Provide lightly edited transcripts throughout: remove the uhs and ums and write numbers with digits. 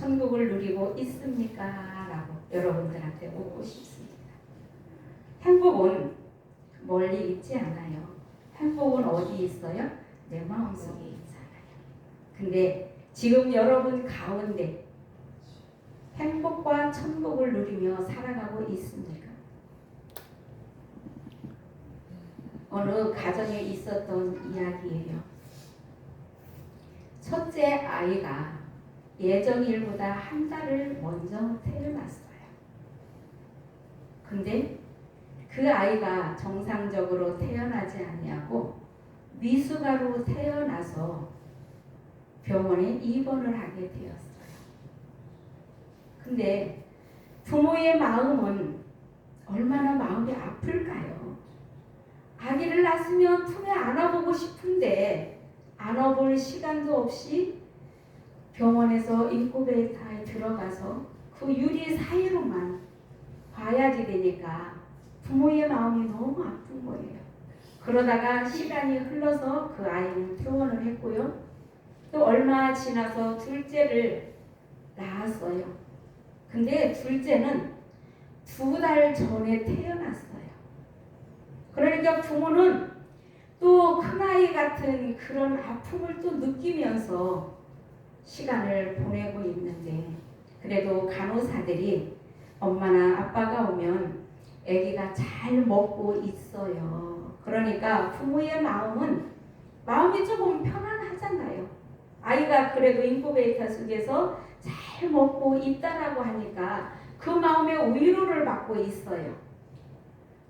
천국을 누리고 있습니까? 라고 여러분들한테 묻고 싶습니다. 행복은 멀리 있지 않아요. 행복은 어디 있어요? 내 마음속에 있잖아요. 근데 지금 여러분 가운데 행복과 천국을 누리며 살아가고 있습니까? 어느 가정에 있었던 이야기예요. 첫째 아이가 예정일보다 한 달을 먼저 태어났어요. 근데 그 아이가 정상적으로 태어나지 아니하고 미숙아로 태어나서 병원에 입원을 하게 되었어요. 근데 부모의 마음은 얼마나 마음이 아플까요? 아기를 낳았으면 품에 안아보고 싶은데 안아볼 시간도 없이 병원에서 인쿠베이터에 들어가서 그 유리 사이로만 봐야지 되니까 부모의 마음이 너무 아픈 거예요. 그러다가 시간이 흘러서 그 아이는 퇴원을 했고요. 또 얼마 지나서 둘째를 낳았어요. 근데 둘째는 2달 전에 태어났어요. 그러니까 부모는 또 큰아이 같은 그런 아픔을 또 느끼면서 시간을 보내고 있는데, 그래도 간호사들이 엄마나 아빠가 오면 아기가 잘 먹고 있어요. 그러니까 부모의 마음이 조금 편안하잖아요. 아이가 그래도 인쿠베이터 속에서 잘 먹고 있다라고 하니까 그 마음에 위로를 받고 있어요.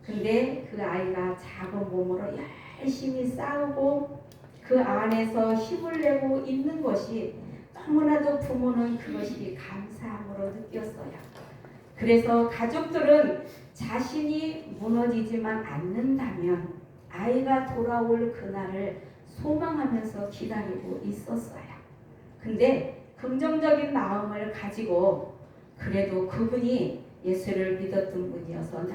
근데 그 아이가 작은 몸으로 열심히 싸우고 그 안에서 힘을 내고 있는 것이 너무나도 부모는 그것이 감사함으로 느꼈어요. 그래서 가족들은 자신이 무너지지만 않는다면 아이가 돌아올 그날을 소망하면서 기다리고 있었어요. 근데 긍정적인 마음을 가지고 그래도 그분이 예수를 믿었던 분이어서 늘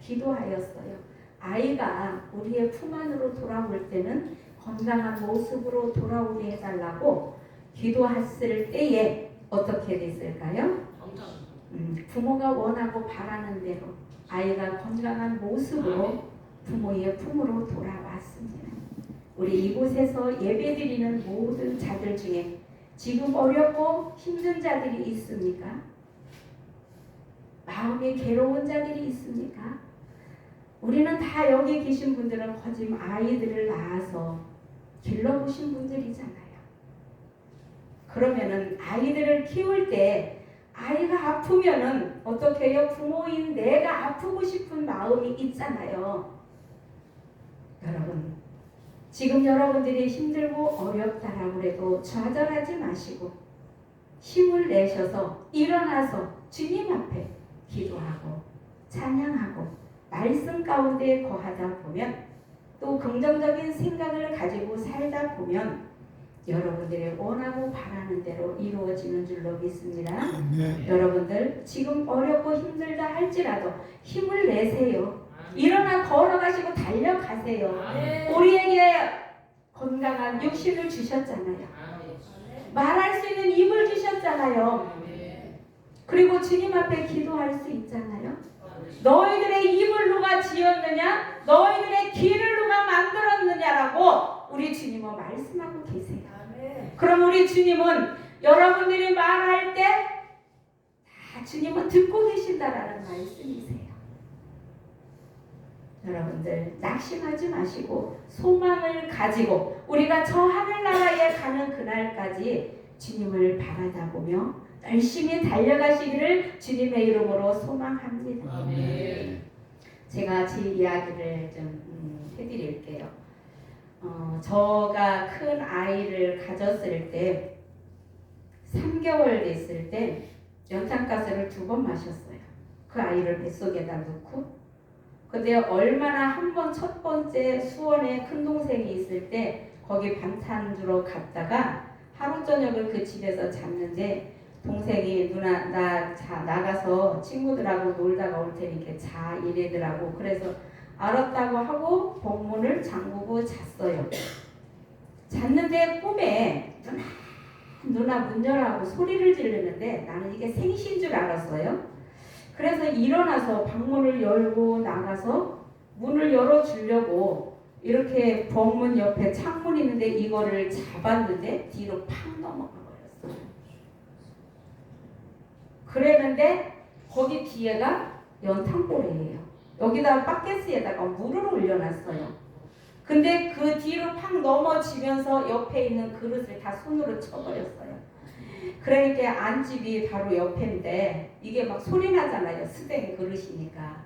기도하였어요. 아이가 우리의 품 안으로 돌아올 때는 건강한 모습으로 돌아오게 해달라고 기도했을 때에 어떻게 됐을까요? 부모가 원하고 바라는 대로 아이가 건강한 모습으로 부모의 품으로 돌아왔습니다. 우리 이곳에서 예배드리는 모든 자들 중에 지금 어렵고 힘든 자들이 있습니까? 마음이 괴로운 자들이 있습니까? 우리는 다 여기 계신 분들은 거짓 아이들을 낳아서 길러보신 분들이잖아요. 그러면은 아이들을 키울 때 아이가 아프면은 어떻게 해요? 부모인 내가 아프고 싶은 마음이 있잖아요. 여러분, 지금 여러분들이 힘들고 어렵다라고 해도 좌절하지 마시고 힘을 내셔서 일어나서 주님 앞에 기도하고 찬양하고 말씀 가운데 거하다 보면 또 긍정적인 생각을 가지고 살다 보면 여러분들이 원하고 바라는 대로 이루어지는 줄로 믿습니다. 여러분들 지금 어렵고 힘들다 할지라도 힘을 내세요. 일어나 걸어가시고 달려가세요. 우리에게 건강한 육신을 주셨잖아요. 말할 수 있는 입을 주셨잖아요. 그리고 주님 앞에 기도할 수 있잖아요. 너희들의 입을 누가 지었느냐? 너희들의 귀를 누가 만들었느냐라고 우리 주님은 말씀하고 계세요. 그럼 우리 주님은 여러분들이 말할 때 다 주님은 듣고 계신다라는 말씀이세요. 여러분들 낙심하지 마시고 소망을 가지고 우리가 저 하늘나라에 가는 그날까지 주님을 바라다 보며 열심히 달려가시기를 주님의 이름으로 소망합니다. 아멘. 제가 제 이야기를 좀 해드릴게요. 저가 큰 아이를 가졌을 때 3개월 됐을 때 연탄가스를 2번 마셨어요. 그 아이를 뱃속에다 넣고. 근데 얼마나 한 번 첫 번째 수원에 큰 동생이 있을 때 거기 반찬 주러 갔다가 하루 저녁을 그 집에서 잤는데 동생이 누나 나가서 친구들하고 놀다가 올 테니까 자 이래더라고. 그래서 알았다고 하고 복문을 잠그고 잤어요. 잤는데 꿈에 누나 문 열라고 소리를 지르는데 나는 이게 생신 줄 알았어요. 그래서 일어나서 방문을 열고 나가서 문을 열어주려고 이렇게 벙문 옆에 창문 있는데 이거를 잡았는데 뒤로 팍 넘어가 버렸어요. 그랬는데 거기 뒤에가 연탄고리예요. 여기다 바켓스에다가 물을 올려놨어요. 근데 그 뒤로 팍 넘어지면서 옆에 있는 그릇을 다 손으로 쳐버렸어요. 그러니까 안집이 바로 옆인데 이게 막 소리 나잖아요. 스댕 그릇이니까.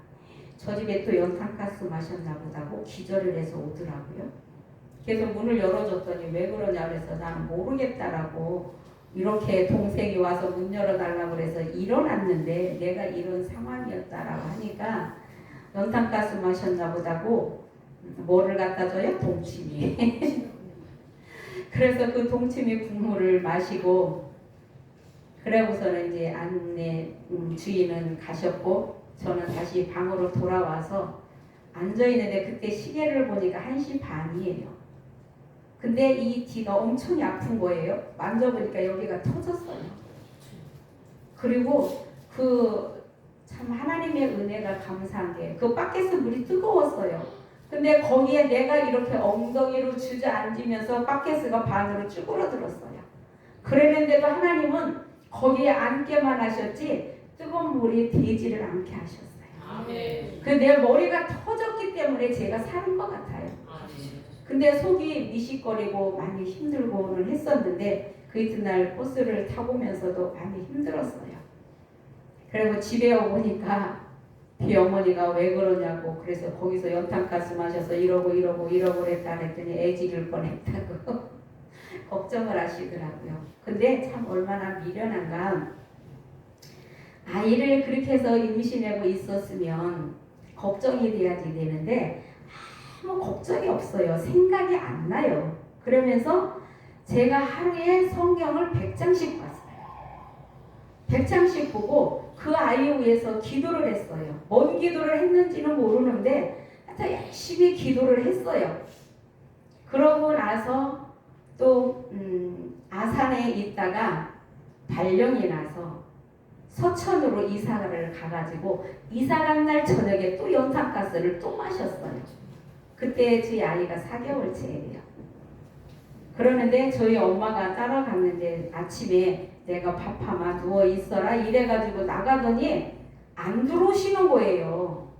저 집에 또 연탄가스 마셨나 보다고 기절을 해서 오더라고요. 그래서 문을 열어줬더니 왜 그러냐 그래서 나는 모르겠다라고 이렇게 동생이 와서 문 열어달라고 그래서 일어났는데 내가 이런 상황이었다라고 하니까 연탄가스 마셨나 보다고 뭐를 갖다 줘요? 동치미. 그래서 그 동치미 국물을 마시고 그러고서는 이제 안내 주인은 가셨고 저는 다시 방으로 돌아와서 앉아있는데 그때 시계를 보니까 1시 반이에요. 근데 이 뒤가 엄청 아픈 거예요. 만져보니까 여기가 터졌어요. 그리고 참 하나님의 은혜가 감사한 게 그 바켓스 물이 뜨거웠어요. 근데 거기에 내가 이렇게 엉덩이로 주저앉으면서 바켓스가 반으로 쭈그러들었어요. 그랬는데도 하나님은 거기에 앉게만 하셨지 뜨거운 물이 되지를 않게 하셨어요. 그 내 머리가 터졌기 때문에 제가 사는 것 같아요. 근데 속이 미식거리고 많이 힘들고는 했었는데 그 이튿날 버스를 타보면서도 많이 힘들었어요. 그리고 집에 오니까 비 어머니가 왜 그러냐고 그래서 거기서 연탄가스 마셔서 이러고 그랬다 했더니 애 죽일 뻔했다고 걱정을 하시더라고요. 근데 참 얼마나 미련한가. 아이를 그렇게 해서 임신하고 있었으면 걱정이 돼야지 되는데 아무 걱정이 없어요. 생각이 안 나요. 그러면서 제가 하루에 성경을 100장씩 봤어요. 100장씩 보고 그 아이 위해서 기도를 했어요. 뭔 기도를 했는지는 모르는데 하여튼 열심히 기도를 했어요. 그러고 나서 또 아산에 있다가 발령이 나서 서천으로 이사를 가가지고 이사 간 날 저녁에 또 연탄가스를 또 마셨어요. 그때 저희 아이가 4개월째예요. 그러는데 저희 엄마가 따라갔는데 아침에 내가 밥하마 누워 있어라 이래가지고 나가더니 안 들어오시는 거예요.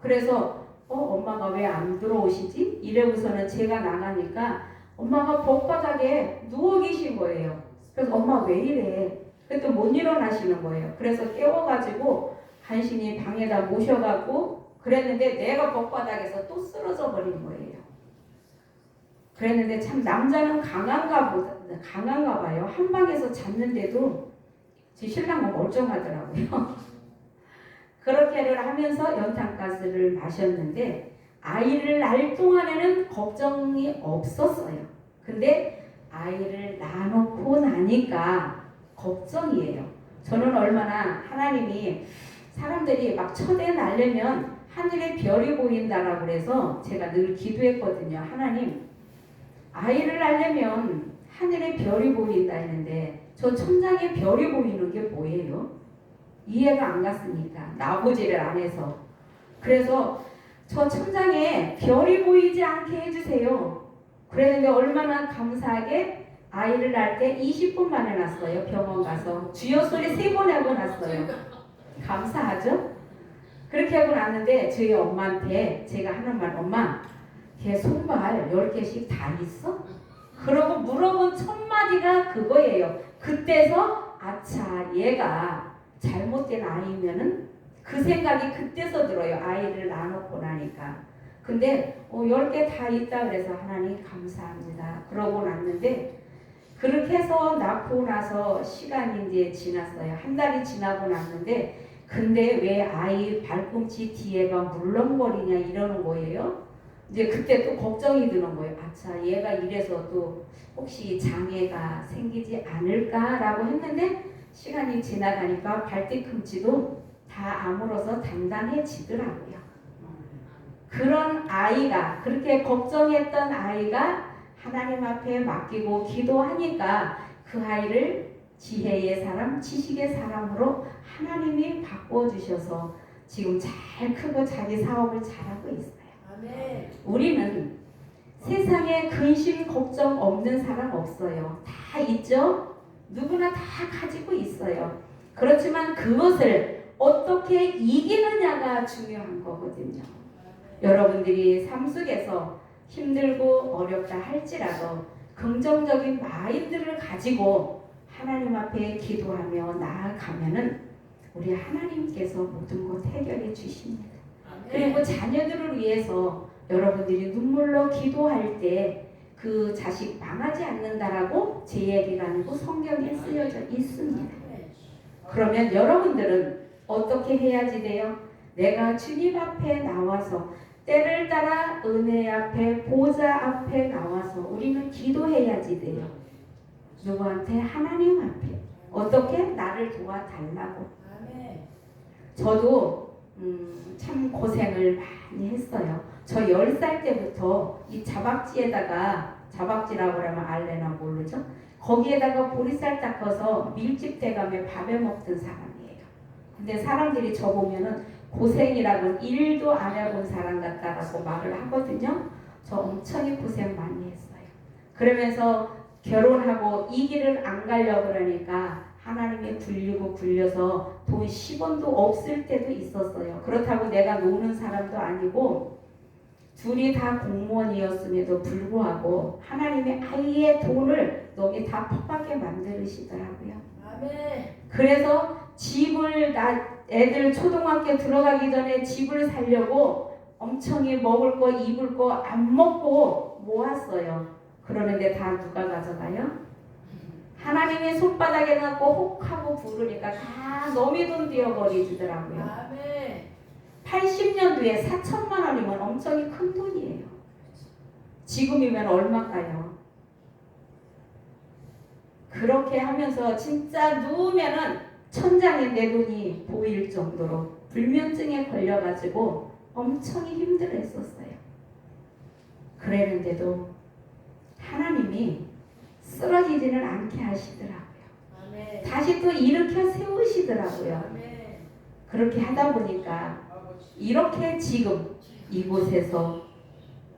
그래서 엄마가 왜 안 들어오시지? 이래고서는 제가 나가니까 엄마가 벅바닥에 누워 계신 거예요. 그래서 엄마 왜 이래? 그랬더니 못 일어나시는 거예요. 그래서 깨워가지고 간신히 방에다 모셔가고 그랬는데 내가 벅바닥에서 또 쓰러져 버린 거예요. 그랬는데 참 남자는 강한가 봐요. 한 방에서 잤는데도 제 신랑은 멀쩡하더라고요. 그렇게를 하면서 연탄가스를 마셨는데 아이를 낳을 동안에는 걱정이 없었어요. 근데 아이를 낳아놓고 나니까 걱정이에요. 저는 얼마나 하나님이 사람들이 막 첫애 낳으려면 하늘에 별이 보인다라고 그래서 제가 늘 기도했거든요. 하나님 아이를 낳으려면 하늘에 별이 보인다 했는데 저 천장에 별이 보이는 게 뭐예요? 이해가 안 갔으니까 나보지를 안 해서 그래서 저 천장에 별이 보이지 않게 해주세요. 그랬는데 얼마나 감사하게 아이를 낳을 때 20분 만에 낳았어요. 병원 가서 주여 소리 3번 하고 낳았어요. 감사하죠? 그렇게 하고 낳았는데 저희 엄마한테 제가 하는 말 엄마 걔 손발 10개씩 다 있어? 그러고 물어본 첫 마디가 그거예요. 그때서 아차 얘가 잘못된 아이면은 그 생각이 그때서 들어요. 아이를 낳아놓고 나니까. 근데 10개 다 있다 그래서 하나님 감사합니다. 그러고 났는데 그렇게 해서 낳고 나서 시간이 이제 지났어요. 한 달이 지나고 났는데 근데 왜 아이 발꿈치 뒤에가 물렁거리냐 이러는 거예요. 이제 그때 또 걱정이 드는 거예요. 아차 얘가 이래서 또 혹시 장애가 생기지 않을까라고 했는데 시간이 지나가니까 발뒤꿈치도 다 아물어서 단단해지더라고요. 그런 아이가 그렇게 걱정했던 아이가 하나님 앞에 맡기고 기도하니까 그 그 아이를 지혜의 사람, 지식의 사람으로 하나님이 바꿔주셔서 지금 잘 크고 자기 사업을 잘하고 있어요. 아멘. 우리는 세상에 근심 걱정 없는 사람 없어요. 다 있죠? 누구나 다 가지고 있어요. 그렇지만 그것을 어떻게 이기느냐가 중요한 거거든요. 여러분들이 삶 속에서 힘들고 어렵다 할지라도 긍정적인 마인드를 가지고 하나님 앞에 기도하며 나아가면은 우리 하나님께서 모든 것 해결해 주십니다. 그리고 자녀들을 위해서 여러분들이 눈물로 기도할 때 그 자식 망하지 않는다라고 제 얘기가 아니고 성경에 쓰여져 있습니다. 그러면 여러분들은 어떻게 해야지 돼요? 내가 주님 앞에 나와서 때를 따라 은혜 앞에 보좌 앞에 나와서 우리는 기도해야지 돼요. 누구한테? 하나님 앞에. 어떻게? 나를 도와달라고. 저도 참 고생을 많이 했어요. 저 10살 때부터 이 자박지에다가, 자박지라고 하면 알레나 모르죠? 거기에다가 보리쌀 닦아서 밀집 대감에 밥에 먹던 사람이에요. 근데 사람들이 저 보면은 고생이라고는 일도 안 해본 사람 같다라고 말을 하거든요. 저 엄청 고생 많이 했어요. 그러면서 결혼하고 이 길을 안 가려고 그러니까 하나님이 굴려서 돈 10원도 없을 때도 있었어요. 그렇다고 내가 노는 사람도 아니고 둘이 다 공무원이었음에도 불구하고 하나님이 아예 돈을 너희 다 퍽하게 만드시더라고요. 그래서 집을 애들 초등학교 들어가기 전에 집을 살려고 엄청히 먹을 거 입을 거 안 먹고 모았어요. 그러는데 다 누가 가져가요? 하나님의 손바닥에 넣고 혹하고 부르니까 다 너미 돈 되어버리더라고요. 80년도에 4천만 원이면 엄청 큰 돈이에요. 지금이면 얼마일까요? 그렇게 하면서 진짜 누우면은 천장에 내 돈이 보일 정도로 불면증에 걸려가지고 엄청 힘들었었어요. 그랬는데도 하나님이 쓰러지지는 않게 하시더라고요. 다시 또 일으켜 세우시더라고요. 그렇게 하다 보니까 이렇게 지금 이곳에서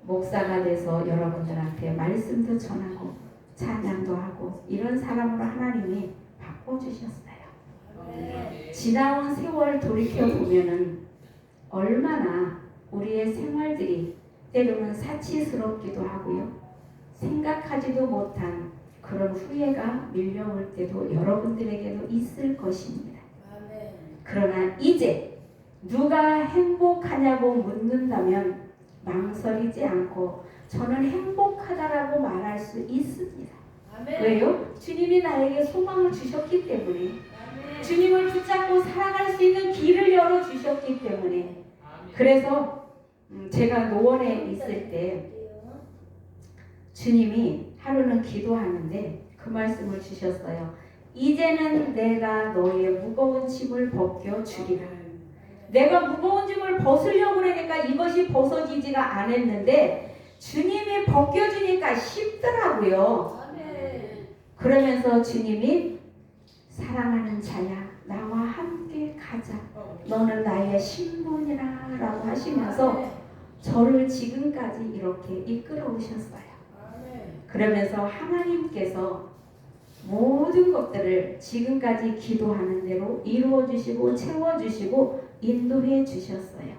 목사가 돼서 여러분들한테 말씀도 전하고 찬양도 하고 이런 사람으로 하나님이 바꿔주셨어요. 지나온 세월 돌이켜보면은 얼마나 우리의 생활들이 때로는 사치스럽기도 하고요. 생각하지도 못한 그런 후회가 밀려올 때도 여러분들에게도 있을 것입니다. 그러나 이제 누가 행복하냐고 묻는다면 망설이지 않고 저는 행복하다라고 말할 수 있습니다. 왜요? 주님이 나에게 소망을 주셨기 때문에, 주님을 붙잡고 살아갈 수 있는 길을 열어주셨기 때문에. 그래서 제가 노원에 있을 때 주님이 하루는 기도하는데 그 말씀을 주셨어요. 이제는 내가 너의 무거운 짐을 벗겨주리라. 내가 무거운 짐을 벗으려고 그러니까 이것이 벗어지지가 않았는데 주님이 벗겨주니까 쉽더라고요. 그러면서 주님이 사랑하는 자야 나와 함께 가자. 너는 나의 신분이라 라고 하시면서 저를 지금까지 이렇게 이끌어 오셨어요. 그러면서 하나님께서 모든 것들을 지금까지 기도하는 대로 이루어 주시고 채워 주시고 인도해 주셨어요.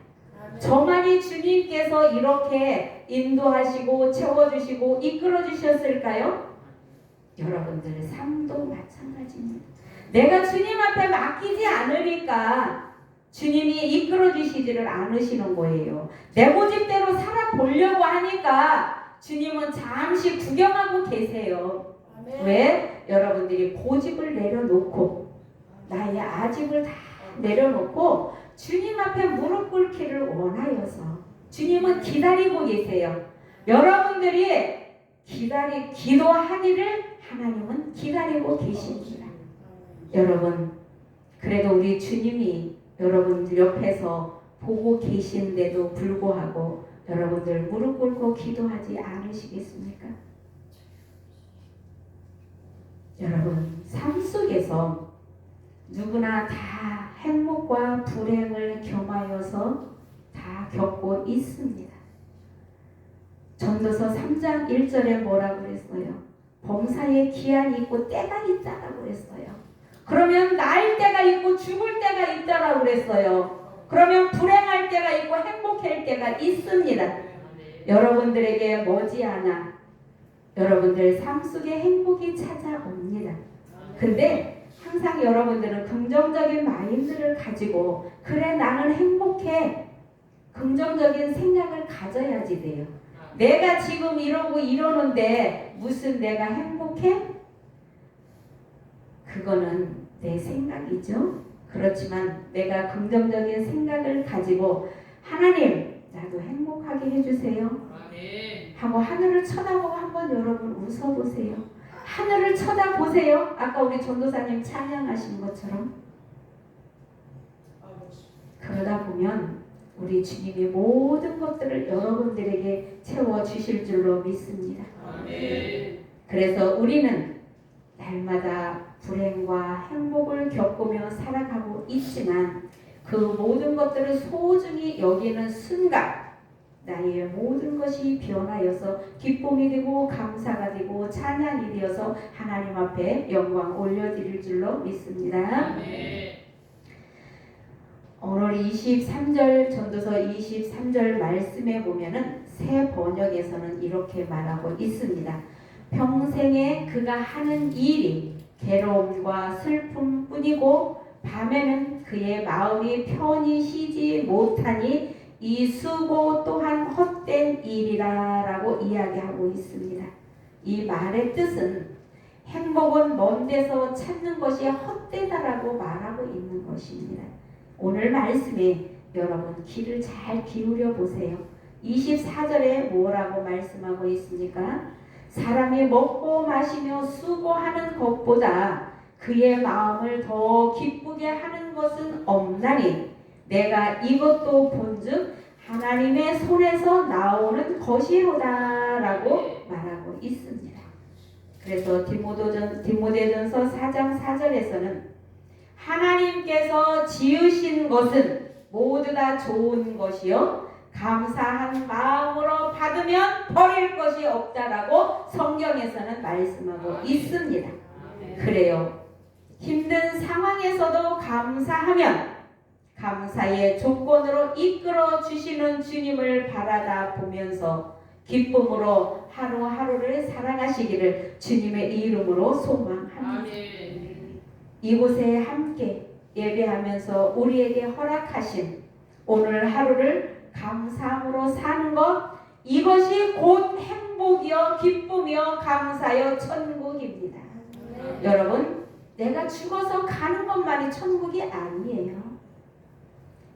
저만이 주님께서 이렇게 인도하시고 채워 주시고 이끌어 주셨을까요? 여러분들의 삶도 마찬가지입니다. 내가 주님 앞에 맡기지 않으니까 주님이 이끌어 주시지를 않으시는 거예요. 내 고집대로 살아보려고 하니까 주님은 잠시 구경하고 계세요. 왜? 여러분들이 고집을 내려놓고 나의 아집을 다 내려놓고 주님 앞에 무릎 꿇기를 원하여서 주님은 기다리고 계세요. 여러분들이 기도하기를 하나님은 기다리고 계십니다. 여러분, 그래도 우리 주님이 여러분들 옆에서 보고 계신데도 불구하고 여러분들 무릎 꿇고 기도하지 않으시겠습니까? 여러분, 삶 속에서 누구나 다 행복과 불행을 겸하여서 다 겪고 있습니다. 전도서 3장 1절에 뭐라고 그랬어요? 범사에 기한이 있고 때가 있다라고 그랬어요. 그러면 날 때가 있고 죽을 때가 있다라고 그랬어요. 그러면 불행할 때가 있고 행복할 때가 있습니다. 여러분들에게 머지않아 여러분들 삶 속에 행복이 찾아옵니다. 근데 항상 여러분들은 긍정적인 마인드를 가지고 그래 나는 행복해 긍정적인 생각을 가져야지 돼요. 내가 지금 이러는데 무슨 내가 행복해? 그거는 내 생각이죠. 그렇지만 내가 긍정적인 생각을 가지고 하나님 나도 행복하게 해주세요 하고 하늘을 쳐다보고 한번 여러분 웃어보세요. 하늘을 쳐다보세요. 아까 우리 전도사님 찬양하신 것처럼 그러다 보면 우리 주님이 모든 것들을 여러분들에게 채워주실 줄로 믿습니다. 그래서 우리는 날마다 불행과 행복을 겪으며 살아가고 있지만 그 모든 것들을 소중히 여기는 순간 나의 모든 것이 변하여서 기쁨이 되고 감사가 되고 찬양이 되어서 하나님 앞에 영광 올려드릴 줄로 믿습니다. 오늘 23절 전도서 23절 말씀에 보면은 새 번역에서는 이렇게 말하고 있습니다. 평생에 그가 하는 일이 괴로움과 슬픔뿐이고 밤에는 그의 마음이 편히 쉬지 못하니 이 수고 또한 헛된 일이라 라고 이야기하고 있습니다. 이 말의 뜻은 행복은 먼 데서 찾는 것이 헛되다라고 말하고 있는 것입니다. 오늘 말씀에 여러분 귀를 잘 기울여 보세요. 24절에 뭐라고 말씀하고 있습니까? 사람이 먹고 마시며 수고하는 것보다 그의 마음을 더 기쁘게 하는 것은 없나니 내가 이것도 본즉 하나님의 손에서 나오는 것이로다 라고 말하고 있습니다. 그래서 디모데전서 4장 4절에서는 하나님께서 지으신 것은 모두 다 좋은 것이요 감사한 마음으로 받으면 버릴 것이 없다라고 성경에서는 말씀하고 있습니다. 그래요. 힘든 상황에서도 감사하면 감사의 조건으로 이끌어 주시는 주님을 바라다 보면서 기쁨으로 하루하루를 살아가시기를 주님의 이름으로 소망합니다. 이곳에 함께 예배하면서 우리에게 허락하신 오늘 하루를 감사함으로 사는 것, 이것이 곧 행복이요 기쁨이요 감사요 천국입니다. 여러분, 내가 죽어서 가는 것만이 천국이 아니에요.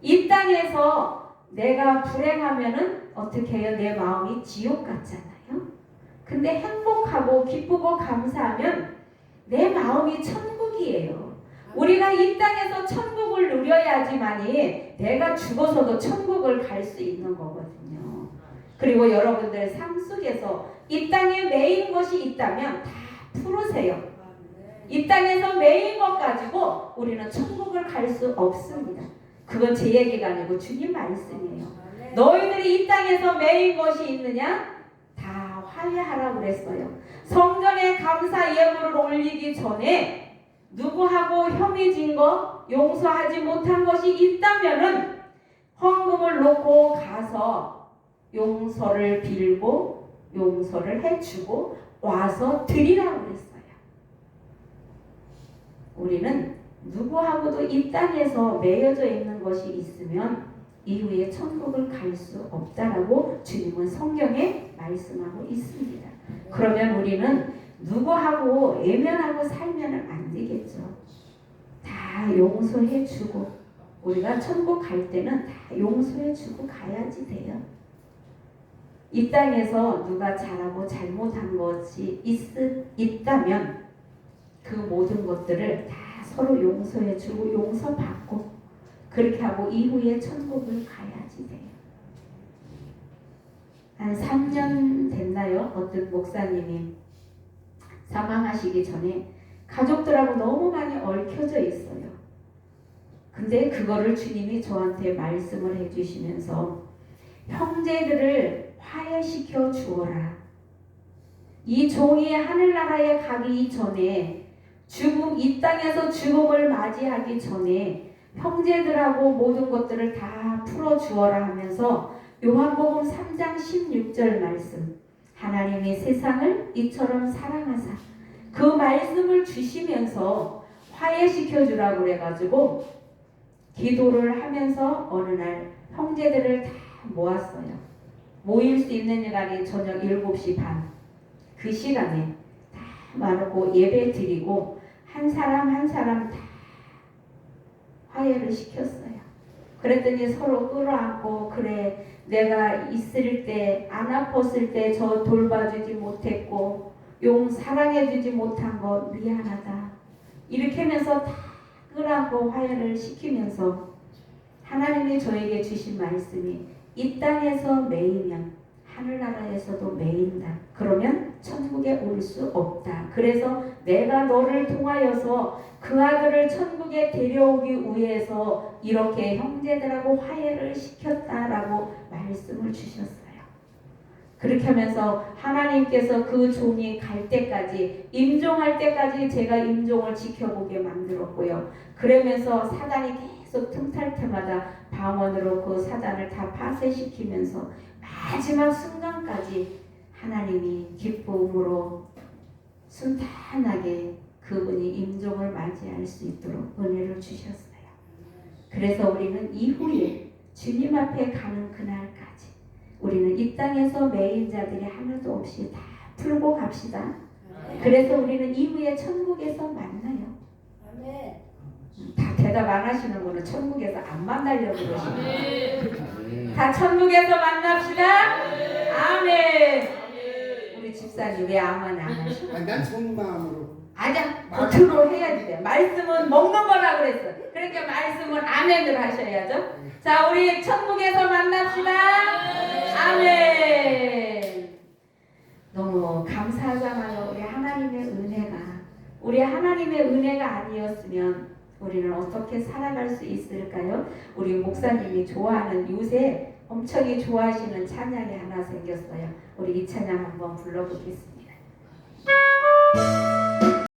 이 땅에서 내가 불행하면은 어떻게 해요? 내 마음이 지옥 같잖아요. 근데 행복하고 기쁘고 감사하면 내 마음이 천국이에요. 우리가 이 땅에서 천국을 누려야지만이 내가 죽어서도 천국을 갈 수 있는 거거든요. 그리고 여러분들 삶 속에서 이 땅에 매인 것이 있다면 다 풀으세요. 이 땅에서 매인 것 가지고 우리는 천국을 갈 수 없습니다. 그건 제 얘기가 아니고 주님 말씀이에요. 너희들이 이 땅에서 매인 것이 있느냐? 다 화해하라고 그랬어요. 성전에 감사 예물을 올리기 전에 누구하고 혐의진 거, 용서하지 못한 것이 있다면은 헌금을 놓고 가서 용서를 빌고 용서를 해주고 와서 드리라고 그랬어요. 우리는 누구하고도 이 땅에서 매여져 있는 것이 있으면 이후에 천국을 갈 수 없다라고 주님은 성경에 말씀하고 있습니다. 그러면 우리는 누구하고 애면하고 살면 안 되겠죠. 다 용서해주고 우리가 천국 갈 때는 다 용서해주고 가야지 돼요. 이 땅에서 누가 잘하고 잘못한 것이 있다면 그 모든 것들을 다 서로 용서해주고 용서받고 그렇게 하고 이후에 천국을 가야지 돼요. 한 3년 됐나요? 어떤 목사님이 사망하시기 전에 가족들하고 너무 많이 얽혀져 있어요. 근데 그거를 주님이 저한테 말씀을 해주시면서 형제들을 화해시켜 주어라. 이 종이 하늘나라에 가기 전에 이 땅에서 죽음을 맞이하기 전에 형제들하고 모든 것들을 다 풀어주어라 하면서 요한복음 3장 16절 말씀, 하나님이 세상을 이처럼 사랑하사, 그 말씀을 주시면서 화해시켜 주라고 그래가지고 기도를 하면서 어느 날 형제들을 다 모았어요. 모일 수 있는 시간이 저녁 7시 반. 그 시간에 다 모아놓고 예배 드리고 한 사람 한 사람 다 화해를 시켰어요. 그랬더니 서로 끌어안고, 그래 내가 있을 때 안 아팠을 때 저 돌봐주지 못했고 용 사랑해주지 못한 거 미안하다. 이렇게 하면서 다 끌어안고 화해를 시키면서 하나님이 저에게 주신 말씀이 이 땅에서 매이면 하늘나라에서도 매인다. 그러면 천국에 올 수 없다. 그래서 내가 너를 통하여서 그 아들을 천국에 데려오기 위해서 이렇게 형제들하고 화해를 시켰다라고 말씀을 주셨어요. 그렇게 하면서 하나님께서 그 종이 갈 때까지, 임종할 때까지 제가 임종을 지켜보게 만들었고요. 그러면서 사단이 계속 틈탈 때마다 방언으로 그 사단을 다 파쇄시키면서 마지막 순간까지 하나님이 기쁨으로 순탄하게 그분이 임종을 맞이할 수 있도록 은혜를 주셨어요. 그래서 우리는 이후에 주님 앞에 가는 그날까지 우리는 이 땅에서 매인 자들이 하나도 없이 다 풀고 갑시다. 그래서 우리는 이후에 천국에서 만나요. 다 대답 안 하시는 분은 천국에서 안 만나려고 그러시네요. 다 천국에서 만납시다. 아멘. 우리 집사님 왜 아멘 안 하시고? 난 좋은 마음으로. 아니야, 겉으로 해야지 돼. 말씀은 먹는 거라 그랬어. 그러니까 말씀은 아멘으로 하셔야죠. 자, 우리 천국에서 만납시다. 아멘. 너무 감사하잖아요. 우리 하나님의 은혜가 아니었으면 우리는 어떻게 살아갈 수 있을까요? 우리 목사님이 좋아하는, 요새 엄청 좋아하시는 찬양이 하나 생겼어요. 우리 이 찬양 한번 불러보겠습니다.